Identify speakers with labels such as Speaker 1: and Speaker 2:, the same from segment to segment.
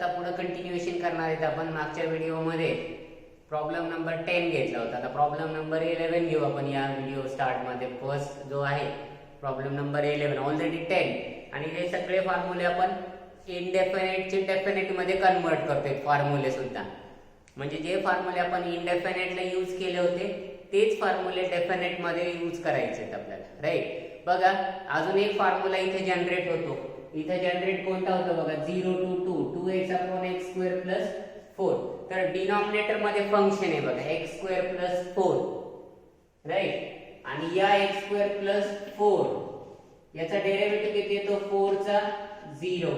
Speaker 1: आता पुढे कंटिन्यूएशन करणार आहेत आपण. मागच्या व्हिडिओमध्ये प्रॉब्लेम नंबर 10 घेतला होता. आता प्रॉब्लेम नंबर 11 घेऊ आपण या व्हिडिओ स्टार्ट मध्ये. फर्स्ट जो आहे प्रॉब्लेम नंबर 11, ऑलरेडी 10, आणि हे सगळे फॉर्म्युले आपण इनडेफिनेट चे डेफिनेट मध्ये कन्वर्ट करतोय फॉर्म्युले सुद्धा. म्हणजे जे फॉर्म्युले आपण इनडेफिनेटला यूज केले होते तेच फॉर्म्युले डेफिनेट मध्ये यूज करायचे आहेत आपल्याला, राईट. बघा अजून एक फॉर्म्युला इथे जनरेट होतो. इथे जनरेट कोणता होतो बघा, 0 to 2 2x upon x square plus 4. तर डिनॉमिनेटर मध्ये फंक्शन आहे बघा x square plus 4, राईट. आणि या x square plus 4 याचा डेरिव्हेटिव्ह किती येतो, 4 चा 0.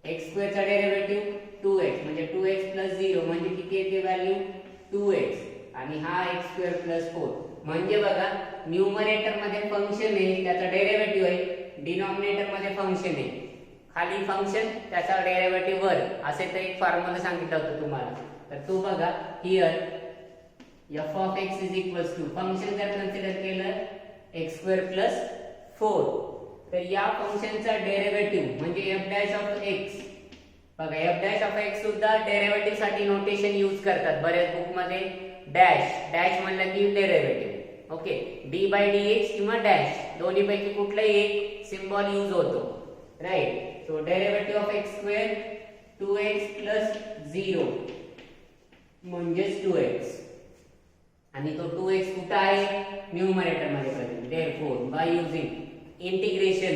Speaker 1: x square चा डेरिव्हेटिव्ह 2x म्हणजे 2x plus 0 म्हणजे किती येते व्हॅल्यू 2x. आणि हा x square plus 4 म्हणजे बघा न्यूमरेटर मध्ये फंक्शन आहे त्याचा डेरिव्हेटिव्ह आहे, डिनॉमिनेटर मध्ये फंक्शन आहे, खाली फंक्शन त्याचा डेरिव्हेटिव्ह वर, असे तर एक फॉर्म्युला सांगितलं होतं तुम्हाला. तर तो बघा here f of x is equals to function जर कन्सिडर केलं x square plus 4, तर या फंक्शनचा डेरिव्हेटिव्ह म्हणजे f dash of x. बघा f dash of x सुद्धा डेरिव्हेटिव्ह साठी नोटेशन यूज करतात बऱ्याच बुक मध्ये. डॅश म्हणलं की derivative, okay. d by dx किंवा डॅश दोन्ही पैकी कुठलाही एक सिंबल यूज होतो, right. So derivative of x square 2x plus 0 म्हणजेच 2x, आणि तो 2x कुठे आहे, न्यूमरेटर मध्ये present. Therefore by using integration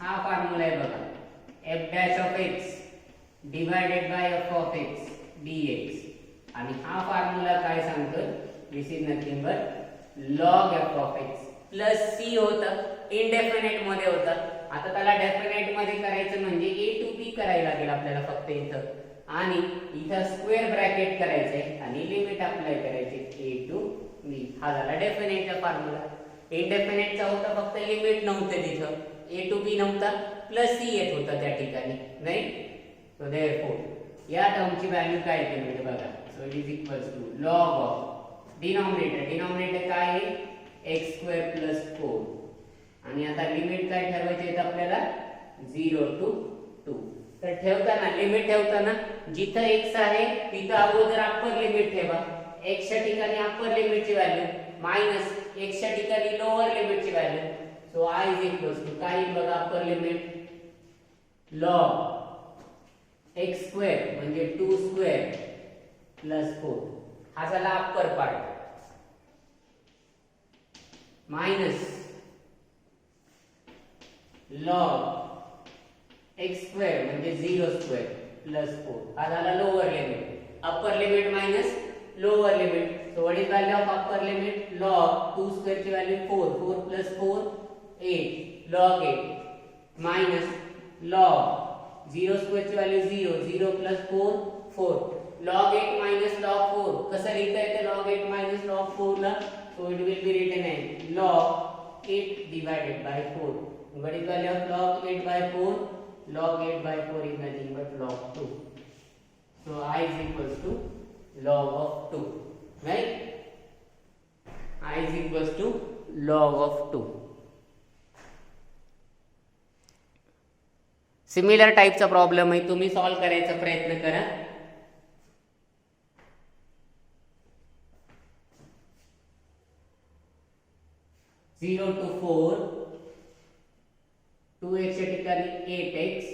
Speaker 1: हा फॉर्म्युला आहे बघा, f dash of x divided by f of x dx. आणि हा फॉर्म्युला काय सांगतो, this is nothing but log f of x plus c होतं, इनडेफिनेट मध्ये होतं. आता त्याला डेफिनेट मध्ये करायचं म्हणजे a to b करायला लागेल आपल्याला फक्त इथं, आणि इथं स्क्वेअर ब्रॅकेट करायचंय आणि लिमिट अप्लाय करायची a to b. हा झाला डेफिनेटचा फॉर्म्युला. इनडेफिनेटचा होता फक्त लिमिट नव्हते तिथं, a to b नव्हता, प्लस c येत होता त्या ठिकाणी, राईट. सो देयरफॉर या टर्मची व्हॅल्यू काय येते म्हणजे बघा, so it is equals to log of denominator काय आहे x स्क्वेअर प्लस 4, आणि आता लिमिट काय ठरवायची आहे आपल्याला 0 to 2. तर ठेवताना लिमिट ठेवताना जिथं x आहे तिथं अगोदर अप्पर लिमिट ठेवा. x च्या ठिकाणी अप्पर लिमिटची व्हॅल्यू मायनस x च्या ठिकाणी लोअर लिमिटची value. So i is equals to काय बघा, upper limit log x square म्हणजे 2 स्क्वेअर प्लस 4, हा झाला upper part, minus log x square म्हणजे 0 स्क्वेअर प्लस 4, हा झाला lower limit. Upper limit minus lower limit. So what is value of upper limit, log 2 square ची value 4, 4 plus 4 8, log 8 minus log 0 square ची value 0, 0 plus 4 4, log 8 minus log 4 कसं लिहिता येते log 8 minus log 4 ला, so it will be written as log 8 divided by 4. What is value of log 8 by 4, log 8 by 4 is nothing but log 2. So I is equals to log of 2, right. I is equals to log of 2. Similar टाइपचा problem आहे, तुम्ही solve करायचा प्रयत्न करा. Zero to 4, 2x च्या ठिकाणी 8x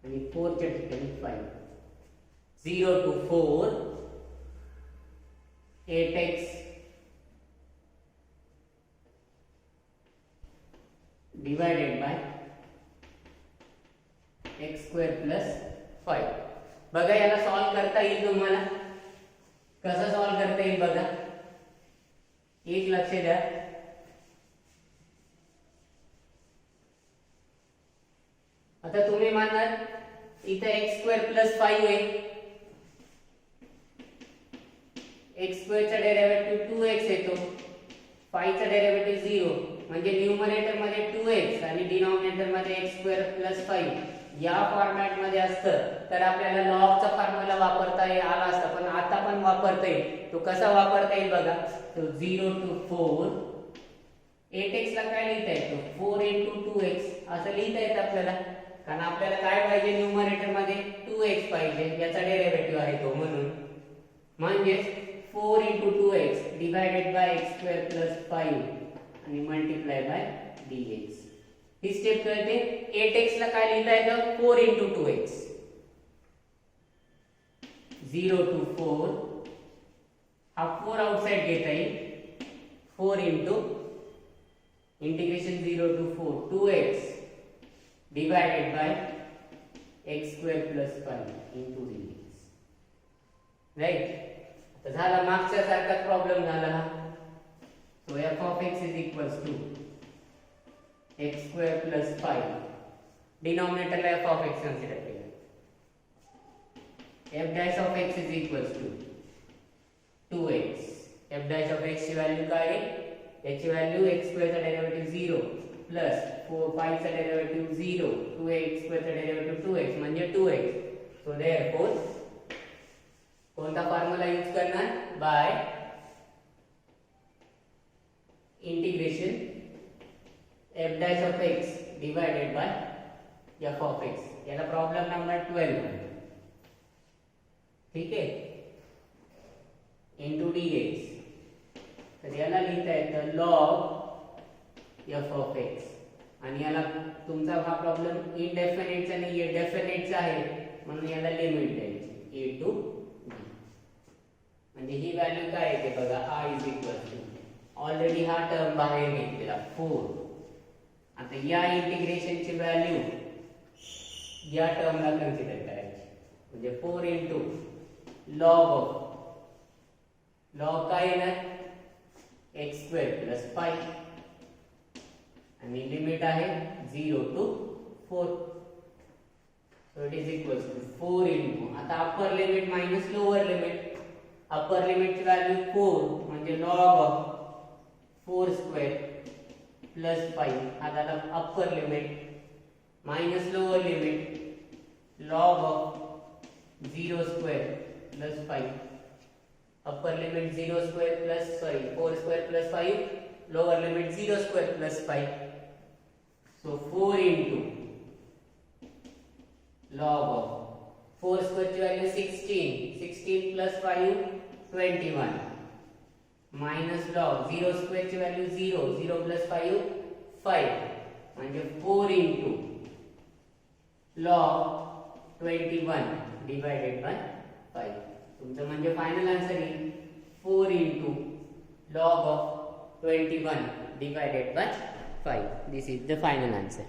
Speaker 1: आणि 4 च्या ठिकाणी 5. 0 to 4 8x divided by x square plus 5. बघा याला सॉल्व करता येईल तुम्हाला, कसं सॉल्व करता येईल बघा, एक लक्ष द्या. आता तुम्ही म्हणणार इथे x स्क्वेअर प्लस 5 आहे, x स्क्वेअर चा डेरिव्हेटिव्ह 2x येतो, 5 चा डेरिव्हेटिव्ह 0, म्हणजे न्यूमरेटर मध्ये 2x आणि डिनॉमिनेटर मध्ये x स्क्वेअर प्लस 5 या फॉर्मॅट मध्ये असतं तर आपल्याला लॉग चा फॉर्म्युला वापरता आला असता, पण आता पण वापरता येईल. तो कसा वापरता येईल बघा, तो 0 to 4 8x ला काय लिहिता येतो 4 into 2x असं लिहिता येतं आपल्याला. कारण आपल्याला काय पाहिजे न्यूमरेटर मध्ये 2x पाहिजे, याचा डेरिव्हेटिव्ह आहे तो, म्हणून म्हणजे 4 × 2x डिवायडेड बाय x² + 5 आणि multiply by dx. He step कळते. 8x ला काय लिहिता येतं 4 × 2x 0 to 4 हा 4 आउटसाइड घेता येईल 4 × integration 0 to 4 2x divided by x² + 5 into dx. Right. तर झाला मागच्या सारखाच प्रॉब्लेम झाला हा. So f of x is equals to x² + 5. डिनॉमिनेटरला f of x consider केला. f dash of x is equals to 2x. f dash of x ची value काय आहे? याची व्हॅल्यू x² चा डेरिव्हेटिव्ह 0 प्लस 5 चा डेरिव्हेटिव्ह 0 2x² चा derivative 2x म्हणजे 2x. So therefore कोणता फॉर्म्युला यूज करणार? By integration f dash of x divided by f of x. याला प्रॉब्लेम नंबर 12 म्हणतात. ठीक आहे. into dx. तर याला लिहिता येतं log f of x आणि याला तुमचा हा प्रॉब्लेम इनडेफिनेटचा नाही आहे, डेफिनेटचा आहे, म्हणून याला लिमिट द्यायची a to b. म्हणजे ही व्हॅल्यू काय येते बघा i is equal to already हा टर्म बाहेर घेतलेला 4. आता या इंटिग्रेशनची व्हॅल्यू या टर्मला कन्सिडर करायची म्हणजे 4 × log काय येणार x² + 5 आणि लिमिट आहे 0 to 4. So it is equals to 4 × आता upper limit minus lower limit. Upper लिमिटची व्हॅल्यू 4 म्हणजे log 4² + 5 हा झाला अपर limit minus lower limit log 0² + 5. upper limit 4² + 5 lower limit 0² + 5. So 4 × log of 4² ची व्हॅल्यू 16 + 5 21 minus log 0² ची value 0 + 5 5 म्हणजे 4 × log 21 divided by 5. तुमचं म्हणजे फायनल आन्सर येईल 4 × log of 21 divided by 5. This is the final answer.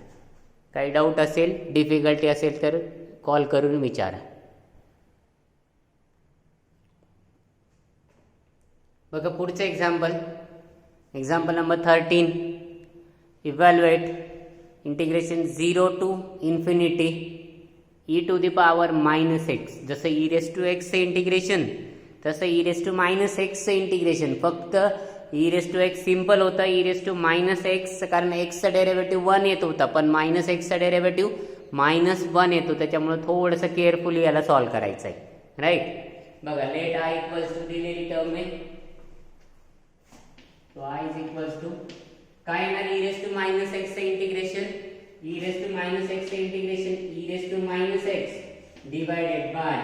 Speaker 1: काही doubt असेल, difficulty असेल तर कॉल करून विचारा. बघा पुढचं example number 13. Evaluate integration 0 to infinity e to the power -x. जसं e⁻x चे इंटिग्रेशन तसं e⁻x चे इंटिग्रेशन. फक्त e⁻x सिंपल होता, e⁻x कारण x चा डेरिव्हेटिव्ह 1 येत होता, पण -x चा डेरिव्हेटिव्ह -1 येतो, त्याच्यामुळे थोडंसं केअरफुली याला सॉल्व्ह करायचं आहे. राईट. बघा लेट i इक्वल्स टू दिलेली टर्म आहे. तो i इज इक्वल्स टू काय येणार e⁻x चे इंटिग्रेशन e⁻x चे integration e⁻x divided by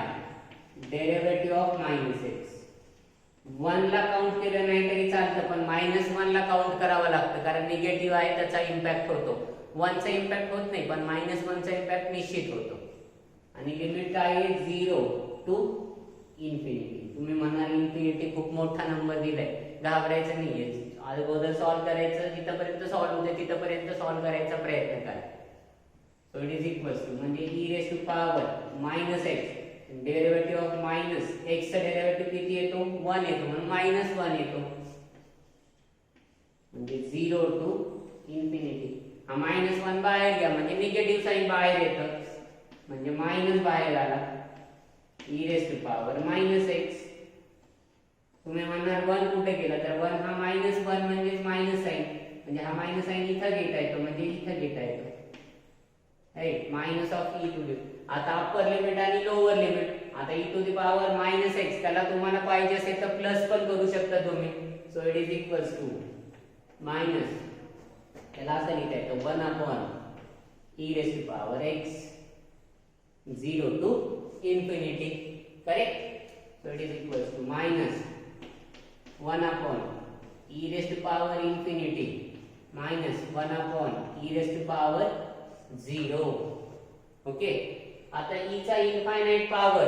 Speaker 1: derivative of -x. 1 ला काउंट केलं नाही तरी चालतं, पण -1 ला काउंट करावं लागतं कारण निगेटिव्ह आहे, त्याचा इम्पॅक्ट होतो. 1 चा इम्पॅक्ट होत नाही, पण -1 चा इम्पॅक्ट निश्चित होतो. आणि लिमिट काय आहे 0 to infinity. तुम्ही म्हणाल इन्फिनिटी खूप मोठा नंबर दिलाय, घाबरायचं नाहीये. अगोदर सॉल्व्ह करायचं, जिथपर्यंत सॉल्व्ह होते तिथपर्यंत सॉल्व्ह करायचा प्रयत्न करा. So it is equals to म्हणजे e⁻−x डेरिव्हेटिव्ह ऑफ -x चा डेरिव्हेटिव्ह किती येतो 1 येतो, म्हणून -1 येतो म्हणजे 0 to infinity. हा -1 बाहेर घ्या म्हणजे निगेटिव्ह साइन बाहेर येतं, म्हणजे मायनस बाहेर आला e⁻−x. तुम्ही म्हणणार 1 कुठे केला, तर 1 हा -1 म्हणजे मायनस साइन, म्हणजे हा मायनस साइन इथं घेता येतो, म्हणजे इथं घेता येतो. Right. Minus of e to the. आता अप्पर लिमिट आणि लोअर लिमिट. आता e to the power -x त्याला तुम्हाला पाहिजे असेल तर प्लस पण करू शकता तुम्ही. So it is equals to minus, त्याला असं लिहिता येतं 1/, e raised to power x 0 to infinity. Correct? So it is equals to minus 1 upon e raised to power infinity minus 1 upon e raised to power 0. Okay, आता e चा infinite power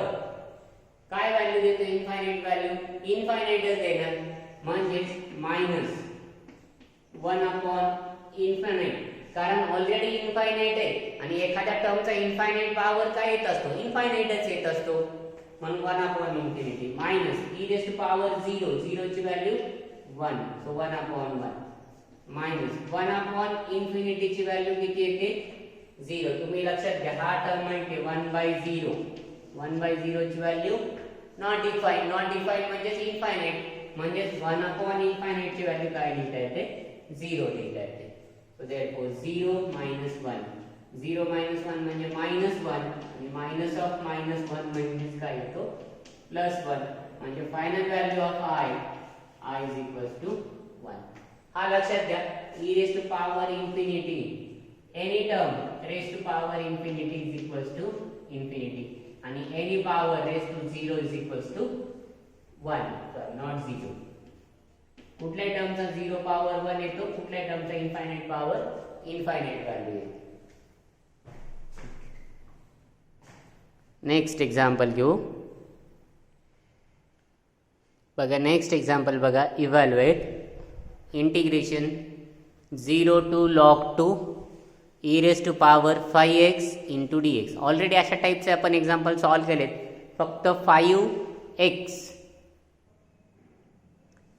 Speaker 1: काय value देतो? Infinite value इनफायनाइटच देणार, म्हणजे minus 1 upon infinite, कारण already infinite आहे आणि एखाद्या टर्मचा इनफायनाइट पॉवर काय येत असतो? इनफायनाइटच येत असतो, म्हणून 1 upon infinity minus e raise to power 0, 0 ची value 1, so 1 upon 1 minus 1 upon infinity ची व्हॅल्यू किती येते? 0. तुम्ही लक्षात घ्या, हा टर्म म्हणजे 1/0, 1/0 ची value not define, not define म्हणजे इनफायनाइट, म्हणजे 1 अपॉन इनफायनाइट ची व्हॅल्यू काय लिहिता येते? 0 लिहिता येते. So therefore 0 minus 1, 0 minus 1 म्हणजे minus 1 आणि minus of minus 1 म्हणजे काय येतो? plus 1, म्हणजे final value of I is equals to 1. हा लक्षात घ्या, e raised to power infinity, any term raised to power infinity is equals to infinity आणि any power raised to 0 is equals to 1, sorry not 0. कुठल्या टर्मचा 0 power 1 येतो, कुठल्या टर्मचा infinite power infinite value येतो. Next example घेऊ बघा. Next example बघा, evaluate integration 0 to log 2 e raised to power 5x into dx. Already अशा टाइपचे आपण एक्झाम्पल सॉल्व्ह केलेत, फक्त 5x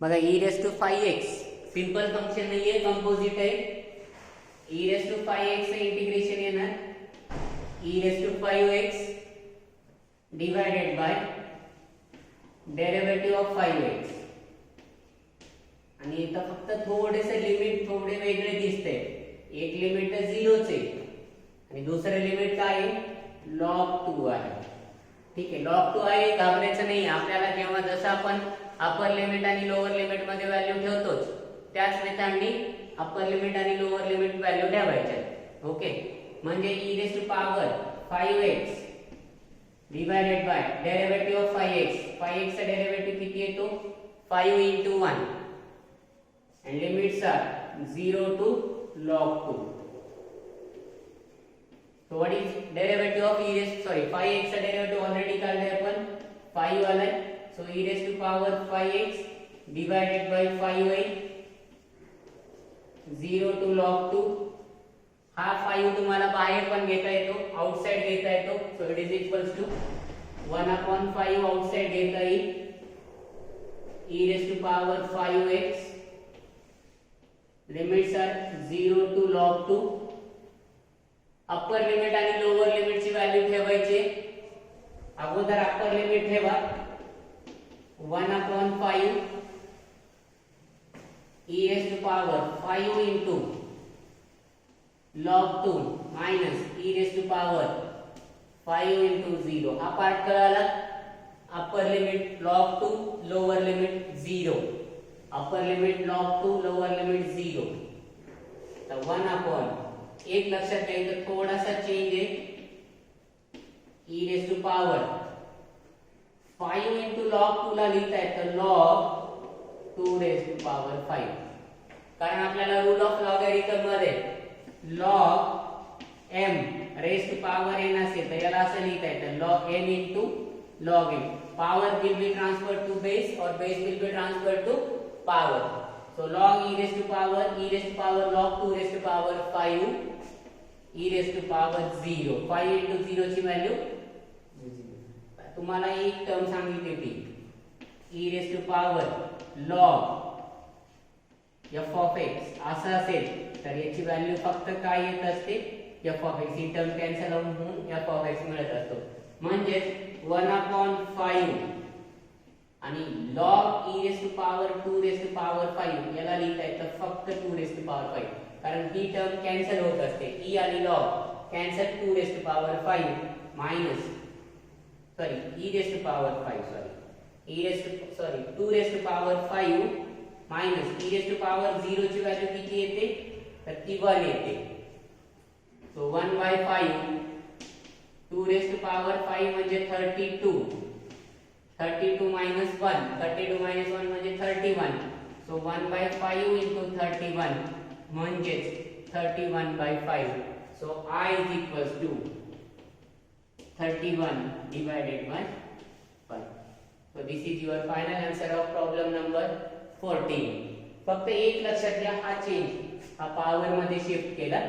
Speaker 1: बघा, e raised to 5x simple function नाहीये, कंपोजिट आहे. e raised to 5x चे इंटिग्रेशन येणार e raised to 5x divided by derivative of 5x, आणि इथं फक्त थोडेसे लिमिट थोडे वेगळे दिसते. एक लिमिट 0 चे आणि दुसरे लिमिट काय आहे? log 2 आहे. ठीक आहे, log 2 आहे, घाबरायचं नाही. आपल्याला जेव्हा जसं आपण अपर लिमिट आणि लोअर लिमिट मध्ये व्हॅल्यू ठेवतोच, त्याच मेथडनी अपर लिमिट आणि लोअर लिमिट व्हॅल्यू ठेवायच्या. ओके, म्हणजे e raise to power 5x divided by derivative of 5x, 5x चा डेरिव्हेटिव्ह किती येतो? 5 into 1 and limits are 0 to log 2. So what is derivative of e raised, sorry 5x चा derivative already काढलाय आपण, 5 आलाय. So e raised to power 5x divided by 5y 0 to log 2. हा 5 तुम्हाला बाहेर पण घेता येतो, आउटसाइड घेता येतो. So it is equals to 1 upon 5 outside घेता येईल, e raised to power 5x limits are 0 to log 2. Upper limit आणि लोअर लिमिट ची व्हॅल्यू ठेवायची. अगोदर अप्पर लिमिट ठेवा 1 upon 5 e raised to power 5 into log 2 minus e raised to power 5 into 0. हा part कळाला. Upper limit log 2, lower limit 0. Upper limit log 2, lower limit 0. तर 1 upon, एक लक्षात घ्यायचं, थोडासा चेंज आहे. e raised to power 5 into log 2 ला लिहिता येतं log 2 raised to power 5, कारण आपल्याला रूल ऑफ लॉगॅरिथम मध्ये log m raised to power n असेल तर याला असं लिहिता येतं log n into log m. Power will be transferred to base or base will be transferred to power. So log e raised to power log 2 raised to power 5 e raised to power 0. 5 into 0 ची value, तुम्हाला एक term सांगितली होती e raised to power log f of x असं असेल तर याची value फक्त काय येत असते? f of x. He term cancel होऊन f of x मिळत असतो. म्हणजे 1 upon 5 आणि log e raised to power 2 raised to power 5 याला लिहिता येतं फक्त 2 raised to power 5, कारण ही टर्म कॅन्सल होत असते. e आणि log cancel, 2 raised to power 5 minus, sorry e raised to power 5, sorry e 2 raised to power 5 minus e raised to power 0 ची value किती येते? तर ती 1 येते. सो 1/5 2 raised to power 5 म्हणजे 32. 32 minus 1 म्हणजे 31. सो 1/5 into 31 म्हणजेच 31/5. So I is equals to 31 divided by 5. So this is your final answer of problem number 14. फक्त एक लक्षात घ्या, हा चेंज हा पॉवर मध्ये शिफ्ट केला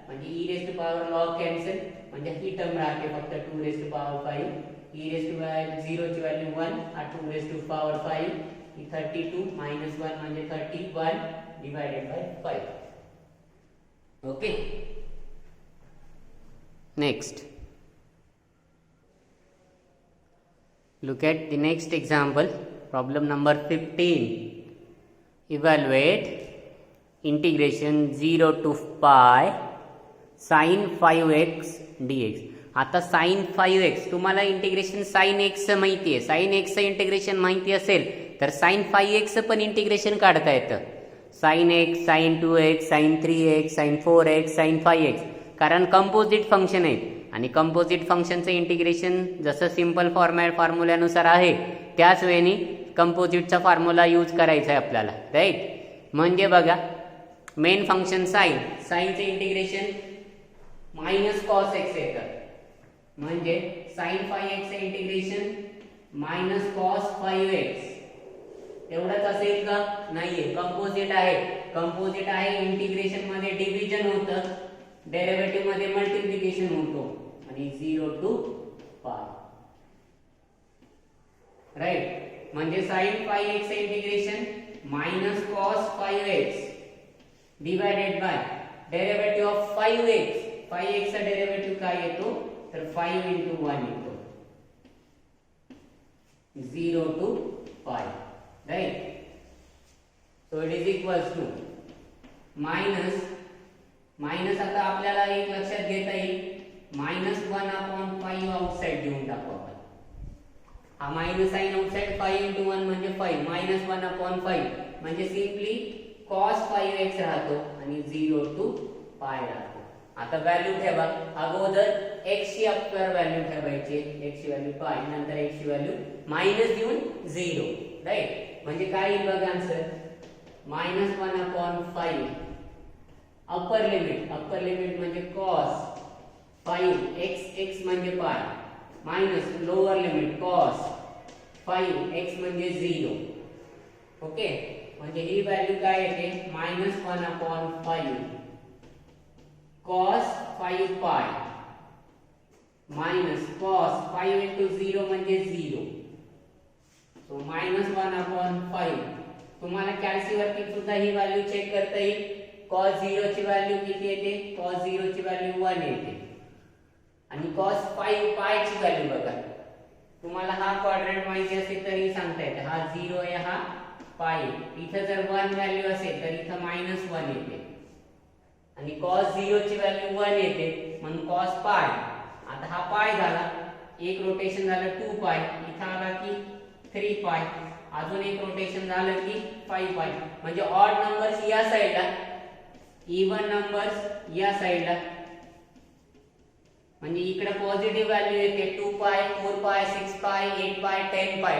Speaker 1: म्हणजे e raised to power log cancel म्हणजे ही टर्म राहते फक्त 2 raised to power 5. e raised to power 0 ची व्हॅल्यू 1 हा 2 raised to power 5 he 32 minus 1 म्हणजे 31 divided by 5. Okay, next look at the next example, problem number 15. Evaluate integration 0 to pi sin 5x dx. आता sin 5x तुम्हाला integration sin x माहिती आहे, sin x चं integration माहिती असेल तर sin 5x पण इंटिग्रेशन काढता येतं. sin x, sin 2x, sin 3x, sin 4x, sin 5x, कारण कंपोजिट फंक्शन आहेत आणि कंपोजिट फंक्शनचं इंटिग्रेशन जसं सिंपल फॉर्म्युल्यानुसार आहे त्याच वेळी कंपोजिटचा फॉर्म्युला यूज करायचा आहे आपल्याला, राईट. म्हणजे बघा मेन फंक्शन साईनचे इंटिग्रेशन मायनस कॉस एक्स येतं म्हणजे sign 5x integration minus cos 5x एवढंच असेल का? नाहीये, कंपोजिट आहे इंटिग्रेशन मध्ये डिव्हिजन होतं, डेरिव्हेटिव्ह मध्ये मल्टिप्लिकेशन होतो आणि 0 to पाय, राईट. म्हणजे sin 5x integration minus cos 5x divided by derivative of 5x. 5x चा डेरिव्हेटिव्ह काय येतो तर 5 into 1 येतो 0 to pi, right. So it is equals to minus आता आपल्याला एक लक्षात घेता येईल -1/5 आउटसाइड घेऊन टाकू आपण. हा मायनस साइन आउटसाइड 5 into 1 म्हणजे 5 -1/5 म्हणजे सिंपली cos 5x राहतो आणि 0 to पाय राहतो. आता व्हॅल्यू ठेवा, अगोदर x ची अप्पर व्हॅल्यू ठेवायची, x ची व्हॅल्यू पाय, नंतर x ची व्हॅल्यू मायनस देऊन 0, राईट. म्हणजे काय येईल बघा आन्सर -1/5 अप्पर लिमिट म्हणजे cos 5x म्हणजे pi minus lower limit cos 5x म्हणजे 0. ओके, म्हणजे ही व्हॅल्यू काय येते -1/5 cos 5 pi minus cos 5 into 0 म्हणजे 0. सो -1/5. तुम्हाला कॅल्सीवरती सुद्धा ही व्हॅल्यू चेक करता येईल. cos 0 ची व्हॅल्यू किती येते? cos 0 ची व्हॅल्यू 1 येते आणि cos 5 पाय ची व्हॅल्यू बघा. तुम्हाला हा क्वाड्रंट माहिती असेल तरी सांगता येते, हा 0 आहे हा पाय. इथे जर 1 व्हॅल्यू असेल तर इथे -1 येते आणि cos 0 ची व्हॅल्यू 1 येते म्हणून cos पाय. आता हा पाय झाला, एक रोटेशन झालं 2 पाय, इथे आला की 3 पाय, अजून एक रोटेशन झालं की 5 पाय. म्हणजे ऑड नंबर्स या साइडला, इवन नंबर्स या साइडला. म्हणजे इकडे पॉझिटिव्ह व्हॅल्यू येते 2 पाय, 4 पाय, 6 पाय, 8 पाय, 10 पाय.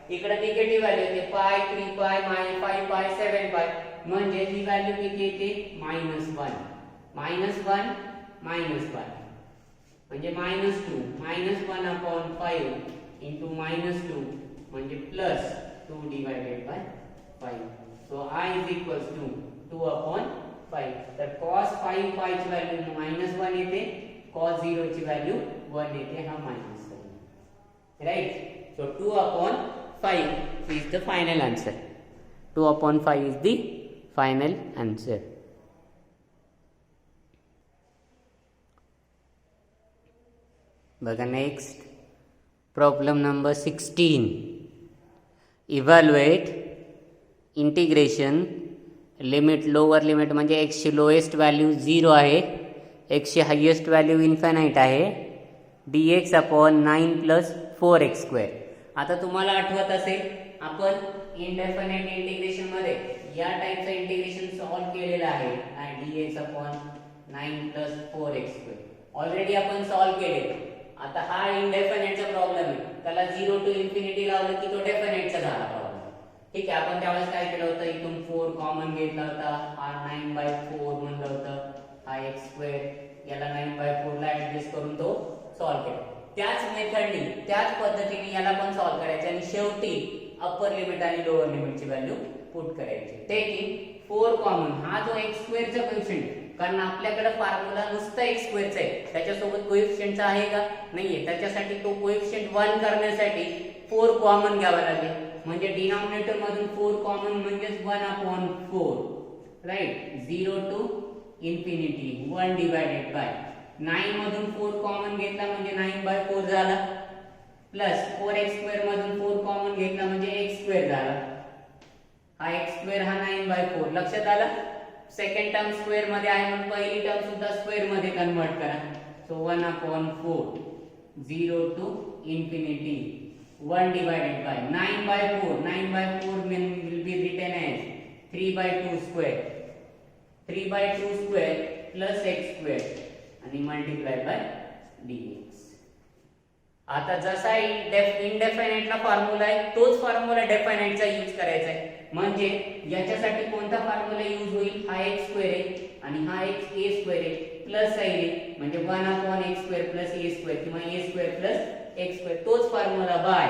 Speaker 1: इकडे निगेटिव्ह व्हॅल्यू येते पाय, 3 पाय, 5 पाय, 7 पाय. म्हणजे ही व्हॅल्यू किती येते -1 म्हणजे -2 -1/5 into -2 म्हणजे +2 divided by 5. So I is equals to 2/5. तर cos 5 पाय ची व्हॅल्यू -1 येते, cos 0 ची व्हॅल्यू 1 येते, हा मायनस आहे, right. So 2/5 is the final answer. 2/5 is the final answer. बघा next problem number 16. Evaluate integration limit lower limit म्हणजे x ची लोएस्ट व्हॅल्यू 0 आहे, x ची हायेस्ट व्हॅल्यू इन्फिनाइट आहे, dx अपॉन 9 + 4x². आता तुम्हाला आठवत असेल आपण इनडेफिनेट इंटिग्रेशन मध्ये या टाइपचं इंटिग्रेशन सॉल्व केलेलं आहे. dx upon 9 plus 4x². Already आपण सॉल्व्ह केले. आता हा इंडेफिनाइटचा प्रॉब्लेम आहे, त्याला 0 टू इन्फिनिटी लावलं की तो डेफिनाइटचा झाला प्रॉब्लेम. ठीक आहे, आपण त्यावेळेस काय केलं होतं, इथून 4 कॉमन घेतला होता, हा 9/4 म्हणलं होतं, हा x², याला 9/4 ला ऍडजस्ट करून तो सॉल्व्ह केला. त्याच मेथडनी त्याच पद्धतीने याला पण सॉल्व्ह करायचं आणि शेवटी अप्पर लिमिट आणि लोअर लिमिटची व्हॅल्यू पुट करायची. टेकिंग 4 कॉमन, हा जो x² चा कोएफिशिएंट, कारण आपल्याकडे फॉर्म्युला नुसता x² चा आहे, त्याच्यासोबत कोएफिशिएंटचा आहे का नाहीये, त्याच्यासाठी तो कोएफिशिएंट 1 करण्यासाठी 4 कॉमन घ्यावा लागेल. म्हणजे डिनॉमिनेटर मधून 4 कॉमन म्हणजे 1/4, right. 0 to infinity 1 divided by 9 मधून 4 कॉमन घेतला म्हणजे 9/4 झाला, प्लस 4x² मधून 4 कॉमन घेतला म्हणजे x² झाला. हा x² हा 9/4 लक्षात आला. सेकंड टर्म स्क्वेअर मध्ये आहे म्हणून पहिली टर्म सुद्धा स्क्वेअर मध्ये कन्वर्ट करा. So 1/4 0 to infinity 1 divided by 9/4. 9/4 will be written as 3/2 square. 3/2 square plus x² आणि multiply by dx. आता जसा इंडेफिनाइटला फॉर्म्युला आहे तोच फॉर्म्युला डेफिनाइटचा यूज करायचा आहे. म्हणजे याच्यासाठी कोणता फॉर्म्युला यूज होईल, हा x² आहे आणि हा a² आहे प्लस साइन आहे, म्हणजे 1/x² plus a² किंवा a² plus x². तोच formula by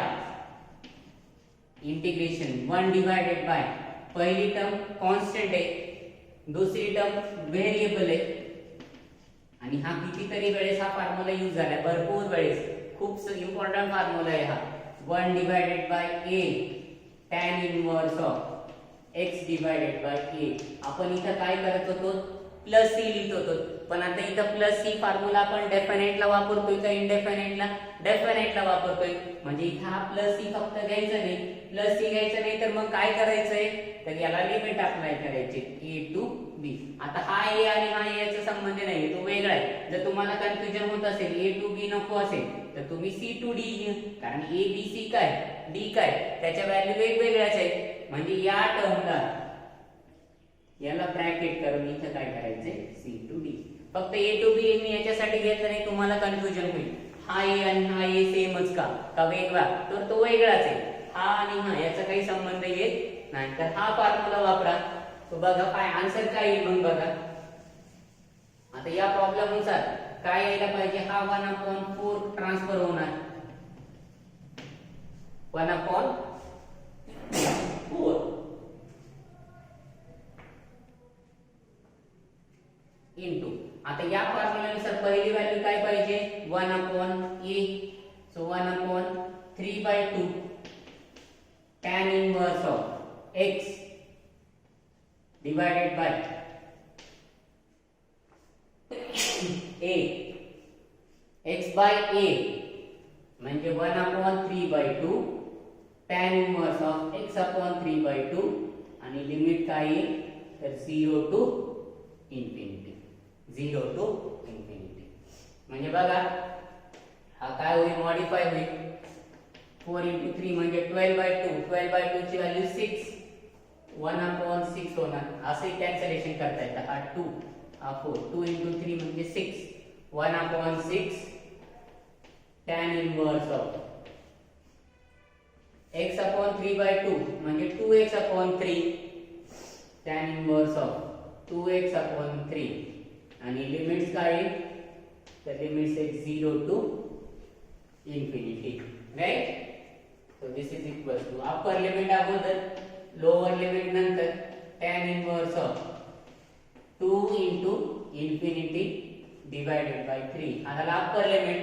Speaker 1: integration 1 divided by, पहिली टर्म कॉन्स्टंट आहे, दुसरी टर्म व्हेरिएबल आहे, आणि हा कितीतरी वेळेस हा फॉर्म्युला यूज झाला, भरपूर वेळेस, खूप इम्पॉर्टंट फॉर्म्युला आहे हा. 1 divided by a tan inverse of x divided by a. आपण इथं काय करत होतो, प्लस c लिहित होतो, पण आता इथं प्लस c फॉर्म्युला आपण डेफिनाइटला वापरतोय का इंडेफिनाइटला? डेफिनाइटला वापरतोय. म्हणजे इथं हा प्लस c फक्त घ्यायचं नाही, प्लस c घ्यायचं नाही तर मग काय करायचंय, तर याला लिमिट अप्लाय करायची a टू b. आता हा a आणि हा a याचा संबंध नाही, तो वेगळा आहे. जर तुम्हाला कन्फ्युजन होत असेल, a टू b नको असेल तर तुम्ही c टू d घ्या, कारण a b c काय d काय त्याच्या व्हॅल्यू वेगवेगळ्याच आहेत. म्हणजे या टर्मला याला ब्रॅकेट करून इथं काय करायचंय, c टू d. फक्त a टू b मी याच्यासाठी घेतलं नाही, तुम्हाला कन्फ्युजन होईल, हा a आणि हा a सेमच का वेगळा, तर तो वेगळाच आहे. हा आणि हा याचा काही संबंध येत नाही, तर हा फॉर्म्युला वापरा. तो बघा काय आन्सर काय येईल मग बघा. आता या प्रॉब्लेम नुसार काय यायला पाहिजे, हा 1/4 ट्रान्सफर होणार 1/4 इंटू. आता या फॉर्म्युल्यानुसार पहिली व्हॅल्यू काय पाहिजे, 1/a. So 1/3/2 tan inverse of x divided by a. x by a म्हणजे 1/3/2 tan इनवर्स ऑफ x/3/2 आणि लिमिट काय येईल, तर 0 टू इन्फिनिटी. 0 टू इन्फिनिटी म्हणजे बघा हा काय होईल, मॉडिफाय होईल. 4 × 3 म्हणजे 12/2. 12/2 ची व्हॅल्यू 6, 1/6 होणार. असे कॅन्सलेशन करता येतं. हा 2 हा 4, 2 × 3 म्हणजे 6, 1/6 tan इनवर्स ऑफ x/3/2 म्हणजे 2x/3 tan inverse of 2x/3 आणि लिमिट्स काय, तर लिमिट्स आहे 0 to infinity, right. So this is equal to upper limit अगोदर, लोअर लिमिट नंतर, tan inverse of 2 × infinity divided by 3. आता upper limit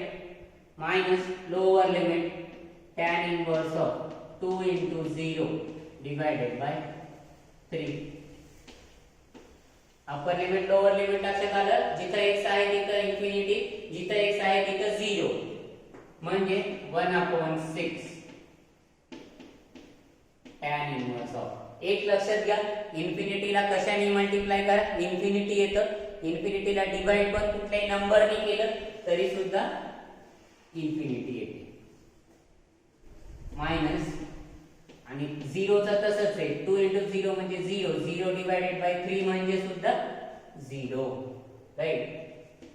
Speaker 1: minus lower limit tan inverse of 2 × 0 divided by 3. Upper limit lower limit लक्षात आलं, जिथं x आहे तिथं infinity, जिथं x आहे तिथं 0, म्हणजे 1/6 tan इनवर्स ऑफ. एक लक्षात घ्या, इन्फिनिटीला कशाने मल्टिप्लाय करा, इन्फिनिटी येतं, इन्फिनिटीला डिवाइड पण कुठल्याही नंबरने केलं तरी सुद्धा इन्फिनिटी येते. मायनस आणि 0चा तसंच आहे, 2 × 0 म्हणजे 0, 0 डिवाइडेड बाय 3 म्हणजे सुद्धा 0. राईट.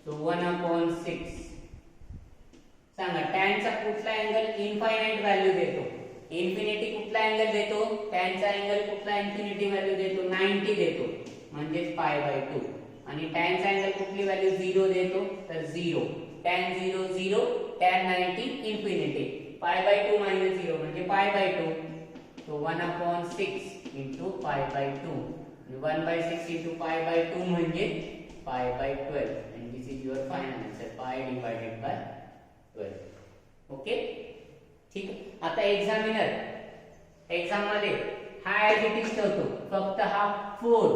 Speaker 1: सो 1/6. सांगा टॅनचा कुठला अँगल इनफायनाइट व्हॅल्यू देतो, इन्फिनिटी कुठला अँगल देतो, टॅनचा अँगल कुठला इन्फिनिटी व्हॅल्यू देतो, 90 देतो म्हणजेच π/2. आणि टॅनचा अँगल कुठली व्हॅल्यू 0 देतो तर 0. tan 0 0, tan 90 infinity. π/2 - 0 म्हणजे π/2. so 1/6 into π/2 and 1/6 into π/2 म्हणजे π/12 and this is your final answer, pi divided by 12. Okay ठीक आहे. आता एक्झाम मध्ये हा ऍज इट इज ठेवतो, फक्त हा 4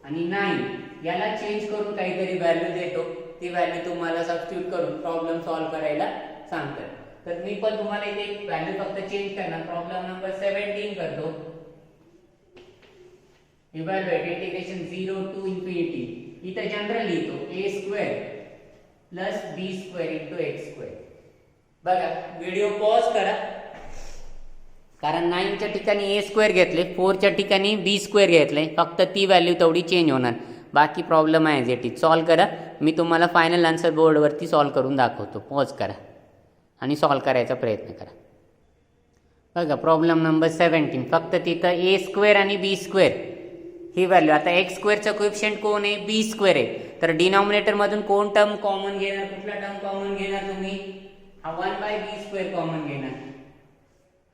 Speaker 1: आणि 9 याला चेंज करून काहीतरी व्हॅल्यू देतो, ती व्हॅल्यू तुम्हाला सबस्टिट्यूट करून प्रॉब्लेम सॉल्व्ह करायला सांगतात. तर मी पण तुम्हाला इथे व्हॅल्यू फक्त चेंज करणार. प्रॉब्लेम नंबर 17 करतो. Evaluate integration 0 to infinity. इथे जनरल लिहितो a² plus b² into x². बघा व्हिडिओ पॉज करा, कारण 9 च्या ठिकाणी a² घेतले, 4 च्या ठिकाणी b² घेतले, फक्त ती व्हॅल्यू तेवढी चेंज होणार, बाकी प्रॉब्लेम आहे जे टी सॉल्व्ह करा. मी तुम्हाला फायनल आन्सर बोर्डवरती सॉल्व्ह करून दाखवतो. पॉज करा आणि सॉल्व्ह करायचा प्रयत्न करा. बघा प्रॉब्लेम नंबर 17, फक्त तिथं a² आणि b² ही व्हॅल्यू. आता x² चा कोएफिशिएंट कोण आहे, b² आहे, तर डिनॉमिनेटर मधून कोण टर्म कॉमन घेणार, कुठला टर्म कॉमन घेणार तुम्ही, हा 1/b² कॉमन घेणार.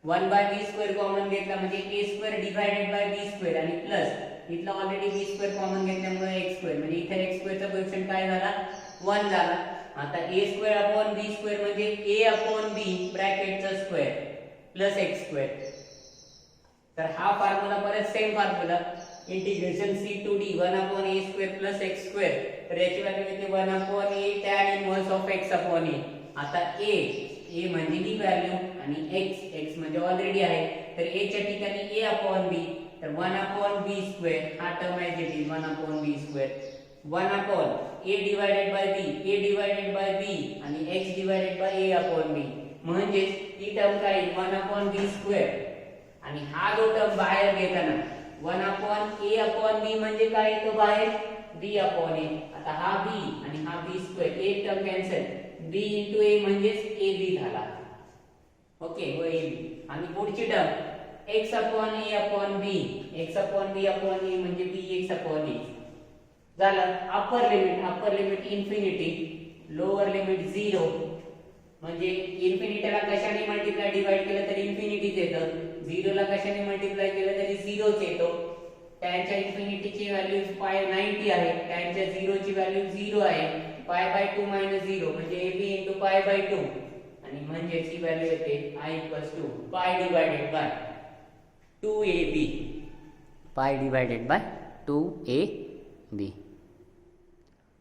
Speaker 1: 1/b² कॉमन घेतला म्हणजे a² डिवायडेड बाय b² आणि प्लस इथला ऑलरेडी b² कॉमन घेतल्यामुळे x² म्हणजे इथे x² चा कोएफिशिएंट काय झाला, 1 झाला. आता a²/b² म्हणजे a/b ब्रॅकेटचा स्क्वेअर प्लस x². तर हा फॉर्म्युला परत same formula, integration c to d 1/a² plus x². तर याची व्हॅल्यू येते 1/a tan inverse of x/a. आता a म्हणजे ही व्हॅल्यू आणि x म्हणजे ऑलरेडी आहे, तर a च्या ठिकाणी a/b, तर 1/b². हा टर्म आहे जे 1/b². 1/a divided by b आणि x डिवायडेड बाय a/b म्हणजे ही टर्म काय 1/b². आणि हा जो टर्म बाहेर घेताना 1/a/b म्हणजे काय येतो बाहेर, b/a. आता हा b आणि हा b², एक term cancel, b into a म्हणजेच ab झाला. ओके व ab. आणि पुढची टर्म x/a/b, x/b/a म्हणजे bx/a झालं. Upper limit infinity, lower limit 0 म्हणजे इन्फिनिटीला कशाने मल्टिप्लाय डिवाइड केलं तरी इन्फिनिटीच येतं, 0 ला कशाने मल्टिप्लाय केलं तरी 0च येतो. टॅनच्या इन्फिनिटीची व्हॅल्यू 90 आहे, टॅनच्या 0 ची व्हॅल्यू 0 आहे. π/2 - 0 म्हणजे ab into π/2 आणि म्हणजे ची व्हॅल्यू येते i = pi divided by 2ab. pi divided by 2ab.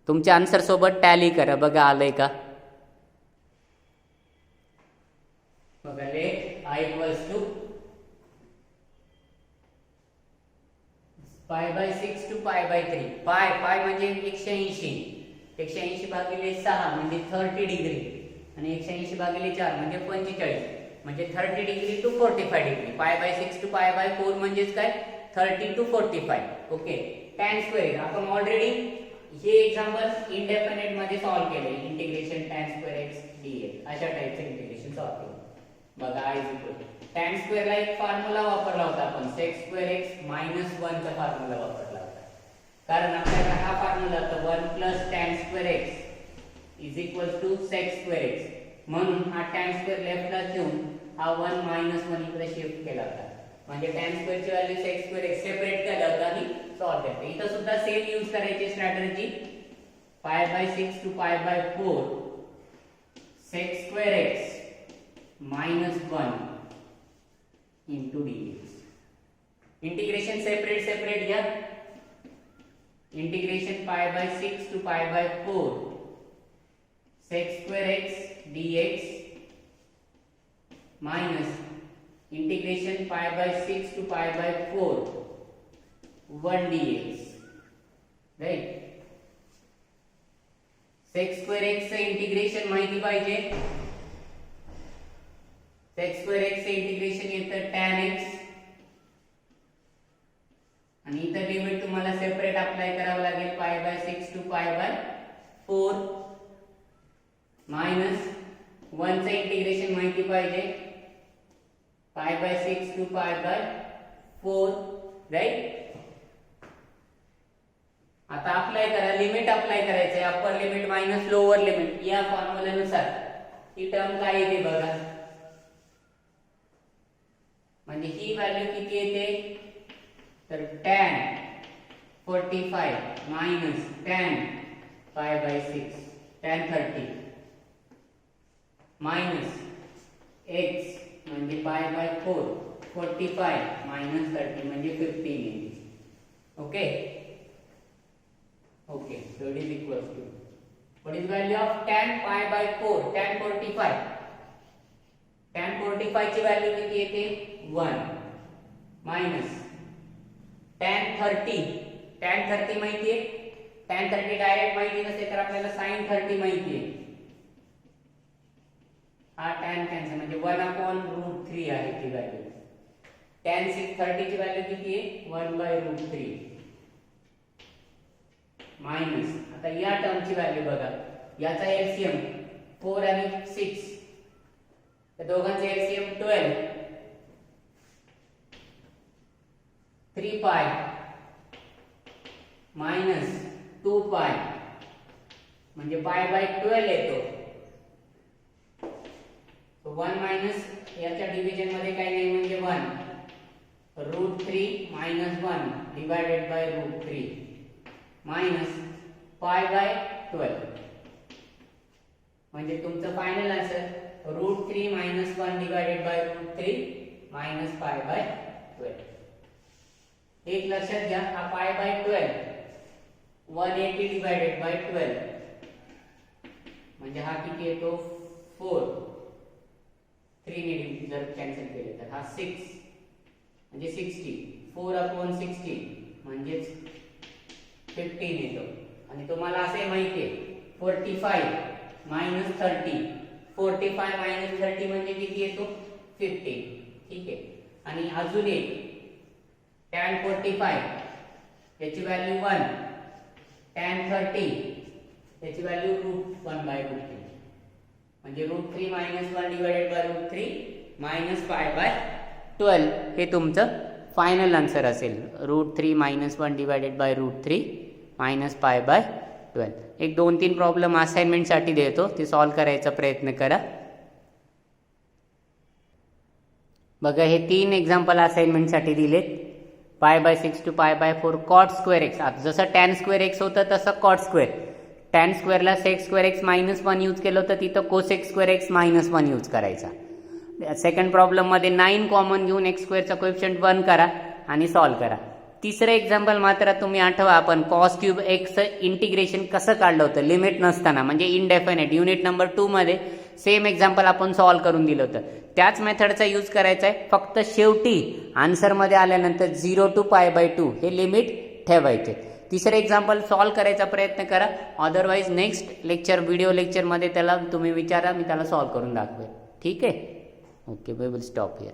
Speaker 1: तुमच्या आन्सर सोबत टॅली करा, बघा आलंय का. बघा लेट i = π/6 to π/3. पाय म्हणजे 180 भागिले 6 म्हणजे 30 डिग्री आणि 180 भागिले 4 म्हणजे 45 म्हणजे 30 डिग्री टू 45 डिग्री. π/6 to π/4 म्हणजेच काय 30 to 45. ओके. tan स्क्वेअर आपण ऑलरेडी हे एक्झाम्पल इंडेफिनिट मध्ये सॉल्व्ह केले, integration tan square x dx अशा टाइपचे इंटिग्रेशन सॉल्व्ह केले. बघा i = tan स्क्वेअर ला एक फॉर्म्युला वापरला होता आपण, sec²x - 1 चा फॉर्म्युला वापरला होता, कारण आपल्याला हा फॉर्म्युला होता 1 + tan स्क्वेअर x sec²x. म्हणून हा tan स्क्वेअर लेफ्टला ठेवून हा 1 - 1 इकडे शिफ्ट केला होता, म्हणजे tan स्क्वेअर ची व्हॅल्यू sec²x सेपरेट केला होता आणि सॉल्व्ह केला. इथं सुद्धा सेम यूज करायची strategy. π/6 to π/4 sec²x - 1 into dx. Integration separate घ्या. Integration π/6 to π/4 sec²x dx minus integration π/6 to π/4 1 dx. Right. sec²x चे इंटिग्रेशन माहिती पाहिजे. sec²x चे इंटिग्रेशन येतं tan x आणि इतर लिमिट तुम्हाला सेपरेट अप्लाय करावं लागेल π/6 to π/4. 4 मायनस 1चं इंटिग्रेशन माहिती पाहिजे, pi by 6 to pi by 4, right. आता अप्लाय करा, लिमिट अप्लाय करायचं आहे, upper limit minus lower limit. या फॉर्म्युल्यानुसार ही टर्म काय येते बघा, म्हणजे ही व्हॅल्यू किती येते, तर tan 45 मायनस tan पाय बाय 6 tan 30 मायनस x म्हणजे पाय बाय 4 45 मायनस 30 म्हणजे 15 येते. Okay okay, so it is equals to what is value of tan pi by 4, tan 45, tan 45 ची व्हॅल्यू किती येते 1 मायनस tan 30, tan 30 माहिती आहे, tan 30 डायरेक्ट माहिती नसते तर आपल्याला sin 30 माहिती आहे. हा tan कॅन्सल म्हणजे 1/√3 आहे ती व्हॅल्यू. tan 30 ची व्हॅल्यू किती आहे 1/√3 मायनस, आता या टर्मची व्हॅल्यू बघा, याचा एलसीएम 4 आणि 6, तर दोघांचे एलसीएम 12, 3 पाय मायनस 2 पाय म्हणजे पाय बाय 12 येतो. 1 मायनस याच्या डिव्हिजन मध्ये काही नाही म्हणजे 1 √3 minus 1 divided by √3 minus pi by 12 म्हणजे तुमचं final answer √3 minus 1 divided by √3 minus pi by 12. एक लक्षात घ्या, हा पाय बाय 12 180 डिवायडेड बाय 12 म्हणजे हा किती येतो 4, 3 ने जर कॅन्सल केले तर हा 6 म्हणजे 60, 4/60 म्हणजेच 15 येतो. आणि तुम्हाला असे माहिती आहे 45 मायनस 30, 45 मायनस 30 म्हणजे किती येतो 15. ठीक आहे, आणि अजून एक tan 45 याची व्हॅल्यू 1, tan 30 याची व्हॅल्यू √1/√3 म्हणजे √3 minus 1 divided by √3 minus pi by 12 हे तुमचं फायनल आन्सर असेल. √3 minus 1 divided by √3 minus pi by 12. एक 2-3 प्रॉब्लेम असाइनमेंटसाठी देतो, ते सॉल्व्ह करायचा प्रयत्न करा. बघा, हे 3 एक्झाम्पल असाइनमेंटसाठी दिलेत. Pi by 6 to pi by 4 cot square x. आता जसं tan स्क्वेअर एक्स होतं तसं कॉट स्क्वेअर. tan स्क्वेअरला sec square x minus 1 use केलं होतं, तिथं cosec square x minus 1 use करायचा. सेकंड प्रॉब्लेम मध्ये 9 कॉमन घेऊन एक्स स्क्वेअरचा कोएफिशियंट 1 करा आणि सॉल्व्ह करा. तिसरं एक्झाम्पल मात्र तुम्ही आठवा, आपण कॉस क्यूब एक्स इंटिग्रेशन कसं काढलं होतं लिमिट नसताना, म्हणजे इनडेफिनेट. युनिट नंबर 2 मध्ये सेम एक्झाम्पल आपण सॉल्व्ह करून दिलं होतं. त्याच मेथडचा यूज करायचा आहे, फक्त शेवटी आन्सर मध्ये आल्यानंतर 0 टू पाय बाय 2 हे लिमिट ठेवायचे. तिसरं एक्झाम्पल सॉल्व्ह करायचा प्रयत्न करा, otherwise next lecture video lecture मध्ये त्याला तुम्ही विचारा, मी त्याला सॉल्व्ह करून दाखवेल. ठीक आहे, okay, we will stop here.